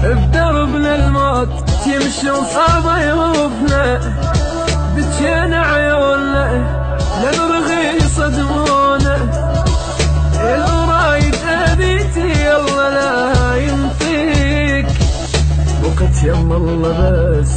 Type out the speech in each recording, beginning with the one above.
بدربنا الموت تمشي وصعب عيوبنا، بتجينا عيوننا لنرغي صدمونا. القرايد اذيتي يلا لا ينطيك، وقت يما الله بس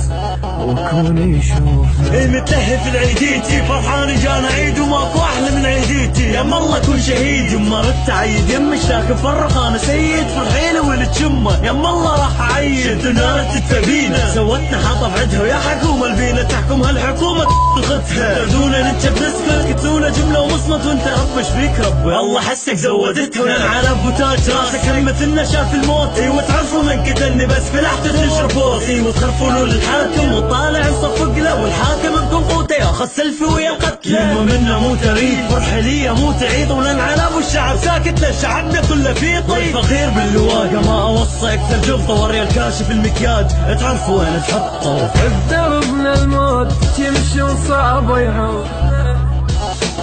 وكون يشوفنا. المتلهف العيديتي فرحان جانا عيد وماكو احلى من عيديتي. يما الله كن شهيد يما رد عيد، يم اشتاق مفرق انا سيد فرحيله ولتشمه. يما الله راح اعيد شدوا نار تتبينا، سوتنا حطب عدها ويا حكومه البينا تحكم هالحكومه تلغتها. تردونا ننشب نسكر كتلونا جمله ومصمت وانت رب ايش فيك رب الله حسك زودتها. ونعرف وتاج راسك هم مثلنا شاف الموت. ايوه تعرفوا من قتلني بس فلحت تشربوه. ايوه تخرفون للحاكم وطالع نصفق له، والحاكم بكم قوته ياخذ سلفي ويا القتله. يما منا مو تريد فرحه لي مو تعيد، ولنعلم والشعب ساكت له شعبنا كله في طيب. والفقير باللواقه ما اوصى اكثر جلطه، وريا الكاشف المكياج تعرفوا وين تحطه. بدربنا الموت تمشي وصعب يعوفنا،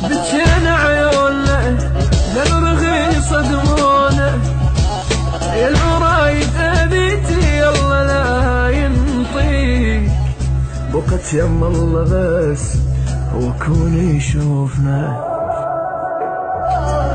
بتجينا عيوننا لنرغي صدمونا. القرايد اذيتي يلا لا ينطيك، بوقت يما الله بس وكون يشوفنا.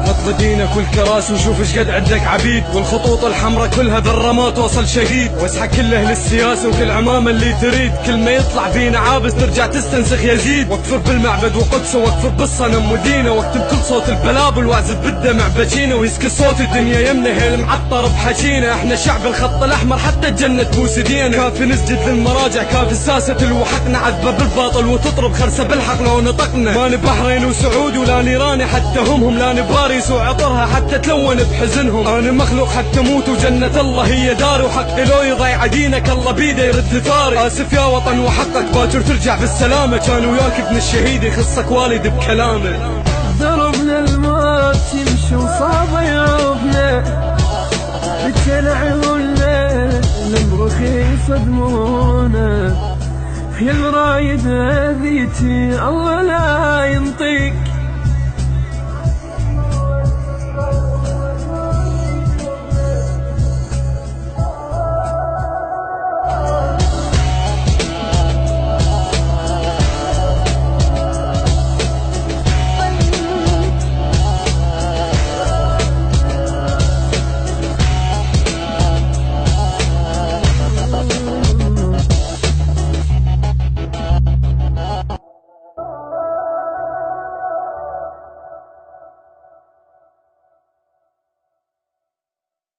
حط بدينك والكراسي وشوف ايش قد عندك عبيد، والخطوط الحمراء كلها ذره ما توصل شهيد. واسحق كله للسياسه وكل عمامه اللي تريد، كل ما يطلع فينا عابس ترجع تستنسخ يزيد. واكفر بالمعبد وقدسه واكفر بالصنم ودينه، واكتب كل صوت البلابل واعزف بالدمع بجينه. ويسكت صوت الدنيا يمنا هي المعطر بحكينا، احنا شعب الخط الاحمر حتى الجنه تبوس ايدينا. كافي نسجد للمراجع كافي الساسه الوحقنا، عذبه بالباطل وتطرب خرسه بالحق لو نطقنا. ما بحرين وسعود ولا نيراني حتى هم لا باريس وعطرها حتى تلون بحزنهم. انا مخلوق حتى موت وجنة الله هي داري، وحق لو يضيع دينك الله بيده يرد ثاري. اسف يا وطن وحقك باكر ترجع بالسلامة، كان وياك ابن الشهيد يخصك والد بكلامه. ضربنا الموت يمشي وصعب يعوفنا، بتجينا عيوننا لنرخي صدمونا. في الرايد اذيتي الله لا ينطيك،